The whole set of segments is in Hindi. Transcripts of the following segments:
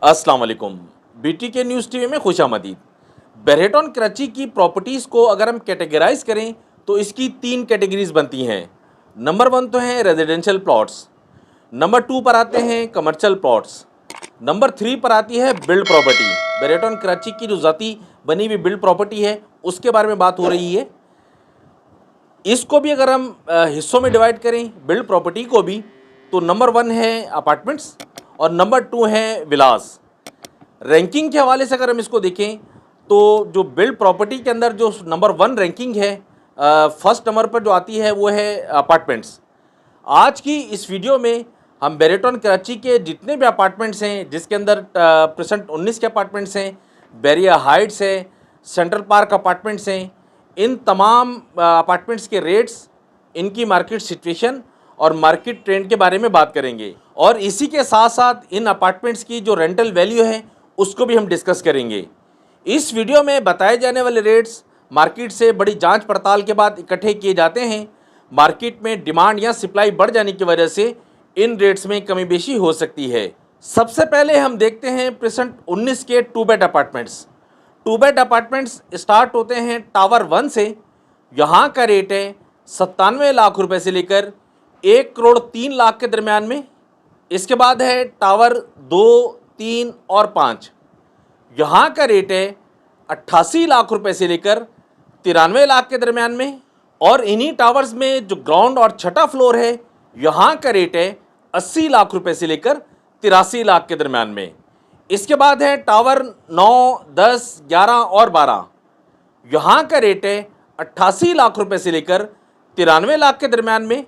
अस्सलाम वालेकुम। BTK न्यूज़ टीवी में खुशामदीद। बेरेटन कराची की प्रॉपर्टीज़ को अगर हम कैटेगराइज करें तो इसकी 3 कैटेगरीज बनती हैं। नंबर 1 तो हैं रेजिडेंशियल प्लॉट्स, नंबर 2 पर आते हैं कमर्शियल प्लॉट्स, नंबर 3 पर आती है बिल्ड प्रॉपर्टी। बेरेटन कराची की जो ज़ाती बनी हुई बिल्ड प्रॉपर्टी है उसके बारे में बात हो रही है। इसको भी अगर हम हिस्सों में डिवाइड करें बिल्ड प्रॉपर्टी को भी, तो नंबर 1 है अपार्टमेंट्स और नंबर 2 है विलास। रैंकिंग के हवाले से अगर हम इसको देखें तो जो बिल्ड प्रॉपर्टी के अंदर जो नंबर 1 रैंकिंग है, फर्स्ट नंबर पर जो आती है वो है अपार्टमेंट्स। आज की इस वीडियो में हम बेरेटन कराची के जितने भी अपार्टमेंट्स हैं, जिसके अंदर प्रेजेंट 19 के अपार्टमेंट्स हैं, बैरिया हाइट्स है, सेंट्रल पार्क अपार्टमेंट्स हैं, इन तमाम अपार्टमेंट्स के रेट्स, इनकी मार्केट सिचुएशन और मार्केट ट्रेंड के बारे में बात करेंगे। और इसी के साथ साथ इन अपार्टमेंट्स की जो रेंटल वैल्यू है उसको भी हम डिस्कस करेंगे। इस वीडियो में बताए जाने वाले रेट्स मार्केट से बड़ी जांच पड़ताल के बाद इकट्ठे किए जाते हैं। मार्केट में डिमांड या सप्लाई बढ़ जाने की वजह से इन रेट्स में कमी बेशी हो सकती है। सबसे पहले हम देखते हैं प्रेजेंट 19 के 2 bed apartments. 2 bed apartments start होते हैं टावर 1 से। यहाँ का रेट है 97 लाख रुपए से लेकर 1 करोड़ 3 लाख के दरमियान में। इसके बाद है टावर 2, 3 और 5। यहाँ का रेट है 88 लाख रुपए से लेकर 93 लाख के दरमियान में। और इन्हीं टावर्स में जो ग्राउंड और छठा फ्लोर है, यहाँ का रेट है 80 लाख रुपए से लेकर 83 लाख के दरमियान में। इसके बाद है टावर 9, 10, 11 और 12। यहाँ का रेट है 88 लाख रुपए से लेकर 93 लाख के दरमियान में।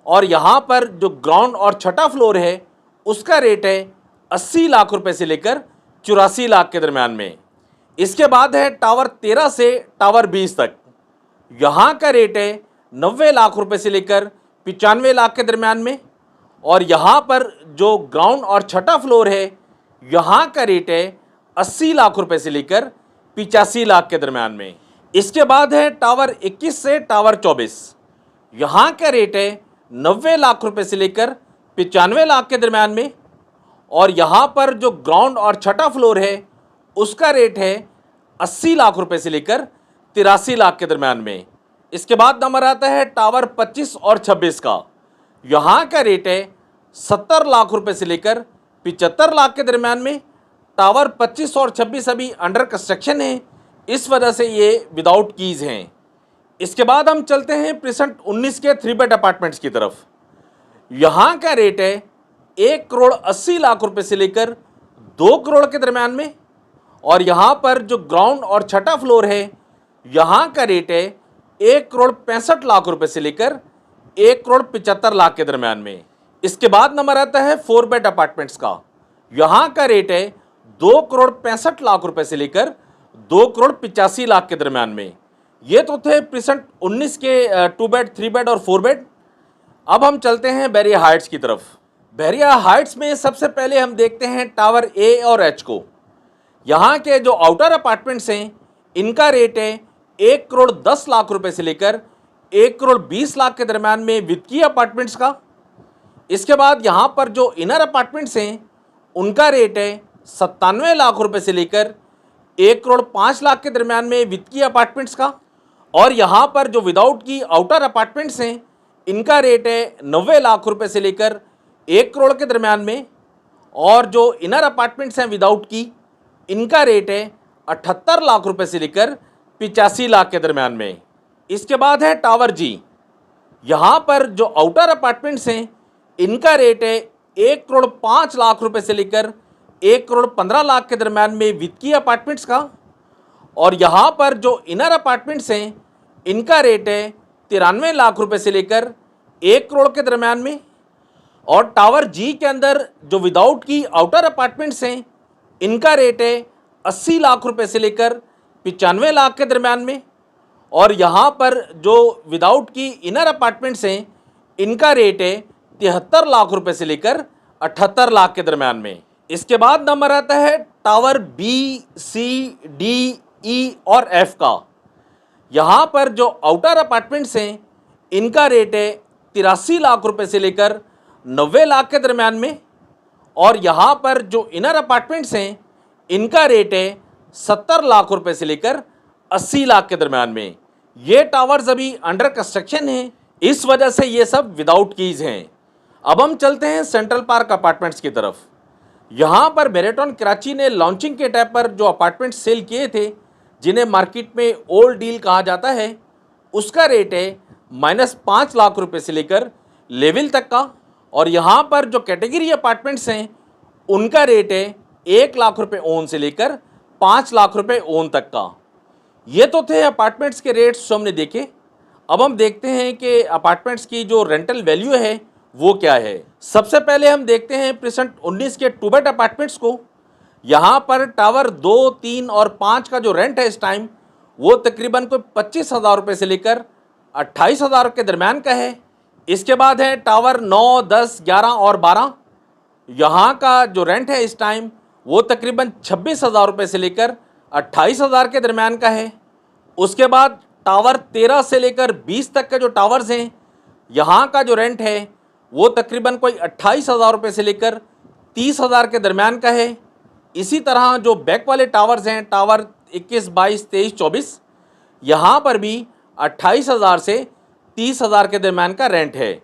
और यहाँ पर जो ग्राउंड और छठा फ्लोर है उसका रेट है 80 लाख रुपए से लेकर 84 लाख के दरमियान में। इसके बाद है टावर 13 से टावर 20 तक। यहाँ का रेट है 90 लाख रुपए से लेकर 95 लाख के दरमियान में। और यहाँ पर जो ग्राउंड और छठा फ्लोर है, यहाँ का रेट है 80 लाख रुपए से लेकर 85 लाख के दरमियान में। इसके बाद है टावर 21 से टावर 24। यहाँ का रेट है 90 लाख रुपए से लेकर 95 लाख के दरमियान में। और यहाँ पर जो ग्राउंड और छठा फ्लोर है उसका रेट है 80 लाख रुपए से लेकर 83 लाख के दरमियान में। इसके बाद नंबर आता है टावर 25 और 26 का। यहाँ का रेट है 70 लाख रुपए से लेकर 75 लाख के दरमियान में। टावर 25 और 26 अभी अंडर कंस्ट्रक्शन है, इस वजह से ये विदाउट कीज़ हैं। इसके बाद हम चलते हैं प्रेजेंट 19 के 3 बेड अपार्टमेंट्स की तरफ। यहाँ का रेट है 1 करोड़ 80 लाख रुपए से लेकर 2 करोड़ के दरमियान में। और यहाँ पर जो ग्राउंड और छठा फ्लोर है, यहाँ का रेट है 1 करोड़ 65 लाख रुपए से लेकर 1 करोड़ 75 लाख के दरमियान में। इसके बाद नंबर आता है 4 बेड अपार्टमेंट्स का। यहाँ का रेट है 2 करोड़ 65 लाख रुपए से लेकर 2 करोड़ 85 लाख के दरमियान में। ये तो थे प्रेजेंट 19 के 2 बेड, 3 बेड और 4 बेड। अब हम चलते हैं बैरिया हाइट्स की तरफ। बैरिया हाइट्स में सबसे पहले हम देखते हैं टावर ए और एच को। यहाँ के जो आउटर अपार्टमेंट्स हैं इनका रेट है 1 करोड़ 10 लाख रुपए से लेकर 1 करोड़ 20 लाख के दरमियान में वित्तीय अपार्टमेंट्स का। इसके बाद यहाँ पर जो इनर अपार्टमेंट्स हैं उनका रेट है 97 लाख रुपए से लेकर 1 करोड़ 5 लाख के दरमियान में वित्तीय अपार्टमेंट्स का। और यहाँ पर जो विदाउट की आउटर अपार्टमेंट्स हैं इनका रेट है 90 लाख रुपए से लेकर 1 करोड़ के दरमियान में। और जो इनर अपार्टमेंट्स हैं विदाउट की, इनका रेट है 78 लाख रुपए से लेकर 85 लाख के दरमियान में। इसके बाद है टावर जी। यहाँ पर जो आउटर अपार्टमेंट्स हैं इनका रेट है 1 करोड़ 5 लाख रुपए से लेकर 1 करोड़ 15 लाख के दरमियान में वित्तीय अपार्टमेंट्स का। और यहाँ पर जो इनर अपार्टमेंट्स हैं इनका रेट है 93 लाख रुपए से लेकर 1 करोड़ के दरमियान में। और टावर जी के अंदर जो विदाउट की आउटर अपार्टमेंट्स हैं इनका रेट है 80 लाख रुपए से लेकर 95 लाख के दरमियान में। और यहाँ पर जो विदाउट की इनर अपार्टमेंट्स हैं इनका रेट है 73 लाख रुपए से लेकर 78 लाख के दरमियान में। इसके बाद नंबर आता है टावर बी, सी, डी, ई और एफ का। यहाँ पर जो आउटर अपार्टमेंट्स हैं इनका रेट है 83 लाख रुपए से लेकर 90 लाख के दरमियान में। और यहाँ पर जो इनर अपार्टमेंट्स हैं इनका रेट है 70 लाख रुपए से लेकर 80 लाख के दरम्यान में। ये टावर्स अभी अंडर कंस्ट्रक्शन हैं, इस वजह से ये सब विदाउट कीज हैं। अब हम चलते हैं सेंट्रल पार्क अपार्टमेंट्स की तरफ। यहाँ पर बेरेटॉन कराची ने लॉन्चिंग के टाइम पर जो अपार्टमेंट सेल किए थे, जिन्हें मार्केट में ओल्ड डील कहा जाता है, उसका रेट है -5 लाख रुपए से लेकर लेवल तक का। और यहाँ पर जो कैटेगरी अपार्टमेंट्स हैं उनका रेट है 1 लाख रुपए ओन से लेकर 5 लाख रुपए ओन तक का। ये तो थे अपार्टमेंट्स के रेट्स जो हमने देखे। अब हम देखते हैं कि अपार्टमेंट्स की जो रेंटल वैल्यू है वो क्या है। सबसे पहले हम देखते हैं प्रेजेंट 19 के 2 बेड अपार्टमेंट्स को। यहाँ पर टावर 2, 3 और 5 का जो रेंट है इस टाइम वो तकरीबन कोई 25,000 रुपये से लेकर 28,000 के दरमियान का है। इसके बाद है टावर 9, 10, 11 और 12। यहाँ का जो रेंट है इस टाइम वो तकरीबन 26,000 रुपये से लेकर 28,000 के दरमियान का है। उसके बाद टावर 13 से लेकर 20 तक के जो टावर्स हैं, यहाँ का जो रेंट है वो तकरीबन कोई 28,000 रुपये से लेकर 30,000 के दरमियान का है। इसी तरह जो बैक वाले टावर्स हैं, टावर 21, 22, 23, 24, यहाँ पर भी 28,000 से 30,000 के दरमियान का रेंट है।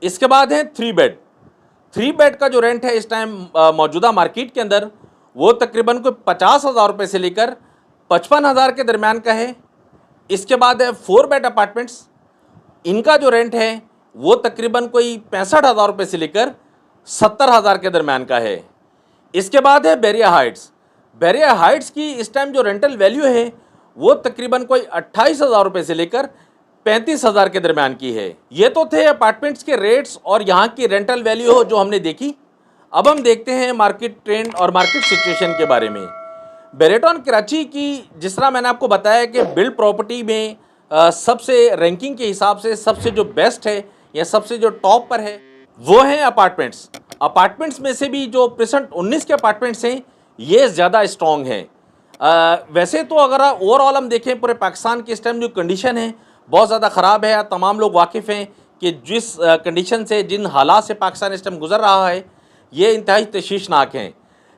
इसके बाद है 3 बेड। 3 बेड का जो रेंट है इस टाइम मौजूदा मार्केट के अंदर वो तकरीबन कोई 50,000 रुपये से लेकर 55,000 के दरमियान का है। इसके बाद है 4 बेड अपार्टमेंट्स। इनका जो रेंट है वो तकरीबन कोई 65,000 रुपये से लेकर 70,000 के दरमियान का है। इसके बाद है बैरिया हाइट्स। बैरिया हाइट्स की इस टाइम जो रेंटल वैल्यू है वो तकरीबन कोई 28,000 रुपये से लेकर 35,000 के दरमियान की है। ये तो थे अपार्टमेंट्स के रेट्स और यहाँ की रेंटल वैल्यू जो हमने देखी। अब हम देखते हैं मार्केट ट्रेंड और मार्केट सिचुएशन के बारे में। बेरेटॉन कराची की जिस तरह मैंने आपको बताया कि बिल्ड प्रॉपर्टी में सबसे रैंकिंग के हिसाब से सबसे जो बेस्ट है या सबसे जो टॉप पर है वो है अपार्टमेंट्स। अपार्टमेंट्स में से भी जो प्रेजेंट 19 के अपार्टमेंट्स हैं ये ज़्यादा स्ट्रॉन्ग हैं। वैसे तो अगर ओवरऑल हम देखें पूरे पाकिस्तान की इस टाइम जो कंडीशन है बहुत ज़्यादा ख़राब है। तमाम लोग वाकिफ़ हैं कि जिस कंडीशन से, जिन हालात से पाकिस्तान इस टाइम गुजर रहा है ये इंतहाई तशवीशनाक हैं।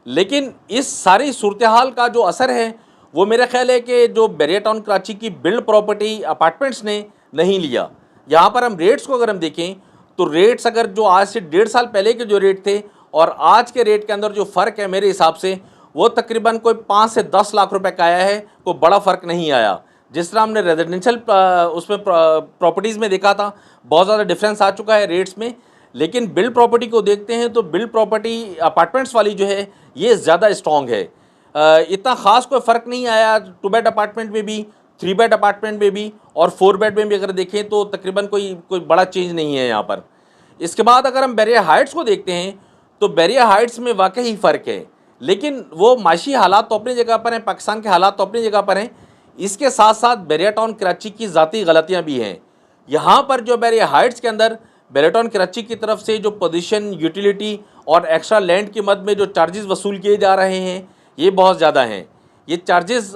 लेकिन इस सारी सूरत हाल का जो असर है वो मेरा ख्याल है कि जो बेरियाटाउन कराची की बिल्ड प्रॉपर्टी अपार्टमेंट्स ने नहीं लिया। यहाँ पर हम रेट्स को अगर हम देखें तो रेट्स अगर जो आज से 1.5 साल पहले के जो रेट थे और आज के रेट के अंदर जो फ़र्क है मेरे हिसाब से वो तकरीबन कोई 5 से 10 लाख रुपए का आया है। कोई बड़ा फ़र्क नहीं आया। जिस तरह हमने रेजिडेंशियल उसमें प्रॉपर्टीज़ में देखा था बहुत ज़्यादा डिफरेंस आ चुका है रेट्स में। लेकिन बिल्ड प्रॉपर्टी को देखते हैं तो बिल्ड प्रॉपर्टी अपार्टमेंट्स वाली जो है ये ज़्यादा स्ट्रॉन्ग है। इतना ख़ास कोई फ़र्क नहीं आया 2 बेड अपार्टमेंट में भी, 3 बेड अपार्टमेंट में भी और 4 बेड में भी अगर देखें तो तकरीबन कोई बड़ा चेंज नहीं है यहाँ पर। इसके बाद अगर हम बैरिया हाइट्स को देखते हैं तो बैरिया हाइट्स में वाकई ही फ़र्क है। लेकिन वो माशी हालात तो अपनी जगह पर हैं, पाकिस्तान के हालात तो अपनी जगह पर हैं। इसके साथ साथ बेरियाटाउन कराची की ज़ाती गलतियाँ भी हैं। यहाँ पर जो बैरिया हाइट्स के अंदर बेरियाटाउन कराची की तरफ से जो पोजीशन, यूटिलिटी और एक्स्ट्रा लैंड की मद में जो चार्जेस वसूल किए जा रहे हैं ये बहुत ज़्यादा हैं। ये चार्जेस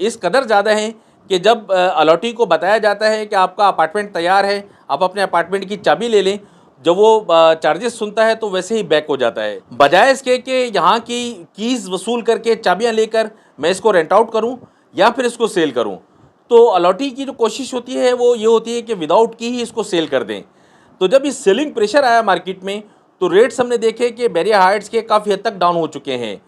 इस कदर ज़्यादा हैं कि जब अलॉटी को बताया जाता है कि आपका अपार्टमेंट तैयार है, आप अपने अपार्टमेंट की चाबी ले लें, जब वो चार्जेस सुनता है तो वैसे ही बैक हो जाता है। बजाय इसके कि यहाँ की कीज़ वसूल करके चाबियाँ लेकर मैं इसको रेंट आउट करूँ या फिर इसको सेल करूँ, तो अलॉटी की जो कोशिश होती है वो ये होती है कि विदाउट की ही इसको सेल कर दें। तो जब इस सेलिंग प्रेशर आया मार्केट में तो रेट्स हमने देखे कि बैरिया हाइट्स के काफ़ी हद तक डाउन हो चुके हैं।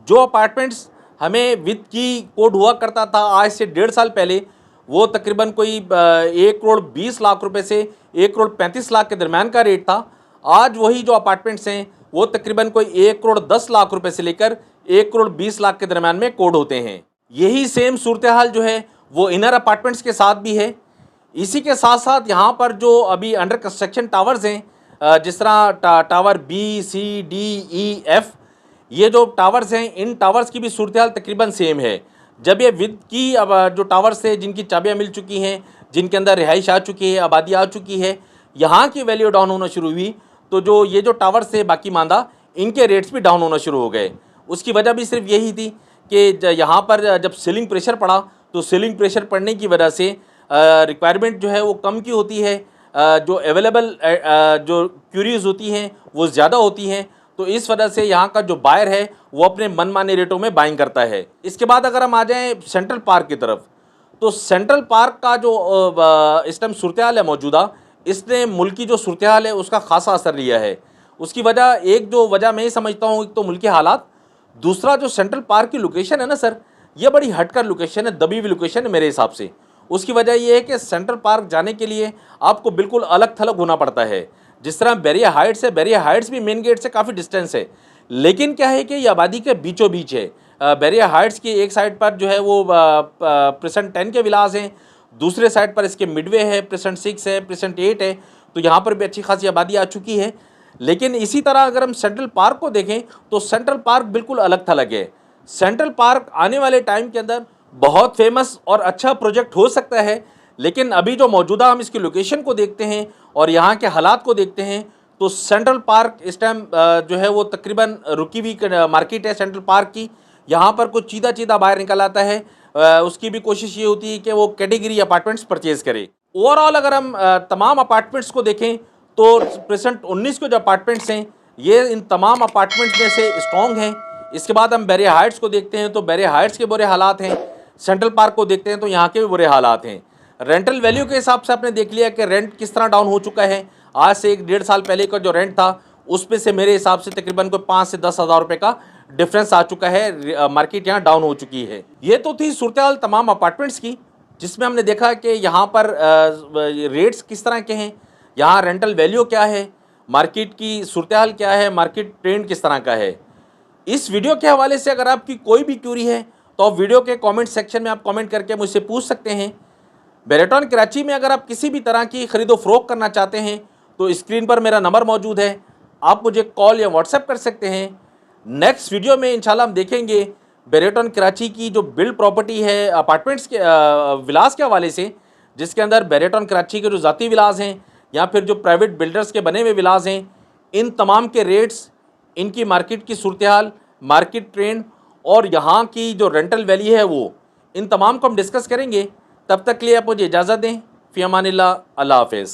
जो अपार्टमेंट्स हमें विद की कोड हुआ करता था आज से 1.5 साल पहले वो तकरीबन कोई 1 करोड़ 20 लाख रुपए से 1 करोड़ 35 लाख के दरमियान का रेट था। आज वही जो अपार्टमेंट्स हैं वो तकरीबन कोई 1 करोड़ 10 लाख रुपए से लेकर 1 करोड़ 20 लाख के दरमियान में कोड होते हैं। यही सेम सूरत हाल जो है वो इनर अपार्टमेंट्स के साथ भी है। इसी के साथ साथ यहाँ पर जो अभी अंडर कंस्ट्रक्शन टावर्स हैं जिस तरह टावर बी, सी, डी, ई, एफ, ये जो टावर्स हैं इन टावर्स की भी सूरत हाल तकरीबन सेम है। जब ये विद की अब जो टावर्स थे जिनकी चाबियाँ मिल चुकी हैं, जिनके अंदर रिहाइश आ चुकी है, आबादी आ चुकी है, यहाँ की वैल्यू डाउन होना शुरू हुई तो जो ये जो टावर्स थे बाकी मांदा इनके रेट्स भी डाउन होना शुरू हो गए। उसकी वजह भी सिर्फ यही थी कि यहाँ पर जब सेलिंग प्रेशर पड़ा तो सेलिंग प्रेशर पड़ने की वजह से रिक्वायरमेंट जो है वो कम की होती है, जो अवेलेबल जो क्यूरीज होती हैं वो ज़्यादा होती हैं। तो इस वजह से यहाँ का जो बायर है वो अपने मनमाने रेटों में बाइंग करता है। इसके बाद अगर हम आ जाएँ सेंट्रल पार्क की तरफ, तो सेंट्रल पार्क का जो इस टाइम सूरत हाल है मौजूदा, इसने मुल्क की जो सूरत हाल है उसका खासा असर लिया है। उसकी वजह, एक जो वजह मैं ये समझता हूँ, एक तो मुल्की हालात, दूसरा जो सेंट्रल पार्क की लोकेशन है ना सर, ये बड़ी हटकर लोकेशन है, दबी हुई लोकेशन है मेरे हिसाब से। उसकी वजह ये है कि सेंट्रल पार्क जाने के लिए आपको बिल्कुल अलग थलग होना पड़ता है। जिस तरह बैरिया हाइट्स है, बैरिया हाइट्स भी मेन गेट से काफ़ी डिस्टेंस है, लेकिन क्या है कि ये आबादी के बीचों बीच है। बैरिया हाइट्स की एक साइड पर जो है वो प्रेसेंट 10 के विलास हैं, दूसरे साइड पर इसके मिडवे है, प्रेसेंट 6 है, प्रेसेंट 8 है, तो यहाँ पर भी अच्छी खासी आबादी आ चुकी है। लेकिन इसी तरह अगर हम सेंट्रल पार्क को देखें तो सेंट्रल पार्क बिल्कुल अलग थलग है। सेंट्रल पार्क आने वाले टाइम के अंदर बहुत फेमस और अच्छा प्रोजेक्ट हो सकता है, लेकिन अभी जो मौजूदा हम इसकी लोकेशन को देखते हैं और यहाँ के हालात को देखते हैं, तो सेंट्रल पार्क इस टाइम जो है वो तकरीबन रुकी हुई मार्केट है सेंट्रल पार्क की। यहाँ पर कुछ चीदा चीदा बाहर निकल आता है, उसकी भी कोशिश ये होती है कि वो कैटेगरी अपार्टमेंट्स परचेज़ करे। ओवरऑल अगर हम तमाम अपार्टमेंट्स को देखें तो प्रेजेंट 19 के जो अपार्टमेंट्स हैं ये इन तमाम अपार्टमेंट्स में से स्ट्रॉन्ग हैं। इसके बाद हम बैरिया हाइट्स को देखते हैं तो बैरिया हाइट्स के बुरे हालात हैं, सेंट्रल पार्क को देखते हैं तो यहाँ के भी बुरे हालात हैं। रेंटल वैल्यू के हिसाब से आपने देख लिया कि रेंट किस तरह डाउन हो चुका है। आज से 1-1.5 साल पहले का जो रेंट था उस पे से मेरे हिसाब से तकरीबन कोई 5 से 10 हज़ार रुपये का डिफरेंस आ चुका है। मार्केट यहाँ डाउन हो चुकी है। ये तो थी सूरत हाल तमाम अपार्टमेंट्स की, जिसमें हमने देखा कि यहाँ पर रेट्स किस तरह के हैं, यहाँ रेंटल वैल्यू क्या है, मार्केट की सूरत हाल क्या है, मार्केट ट्रेंड किस तरह का है। इस वीडियो के हवाले से अगर आपकी कोई भी क्यूरी है तो आप वीडियो के कमेंट सेक्शन में आप कमेंट करके मुझसे पूछ सकते हैं। बेरेटॉन कराची में अगर आप किसी भी तरह की ख़रीदो फ़रोख्त करना चाहते हैं तो स्क्रीन पर मेरा नंबर मौजूद है, आप मुझे कॉल या व्हाट्सएप कर सकते हैं। नेक्स्ट वीडियो में इंशाल्लाह हम देखेंगे बेरेटॉन कराची की जो बिल्ड प्रॉपर्टी है अपार्टमेंट्स के विलास के हवाले से, जिसके अंदर बेरेटॉन कराची के जो ज़ाती विलास हैं या फिर जो प्राइवेट बिल्डर्स के बने हुए विलास हैं, इन तमाम के रेट्स, इनकी मार्केट की सूरत हाल, मार्केट ट्रेंड और यहाँ की जो रेंटल वैल्यू है वो, इन तमाम को हम डिस्कस करेंगे। तब तक के लिए आप मुझे इजाज़त दें। फ़ी अमानिल्लाह, अल्लाह हाफ़िज़।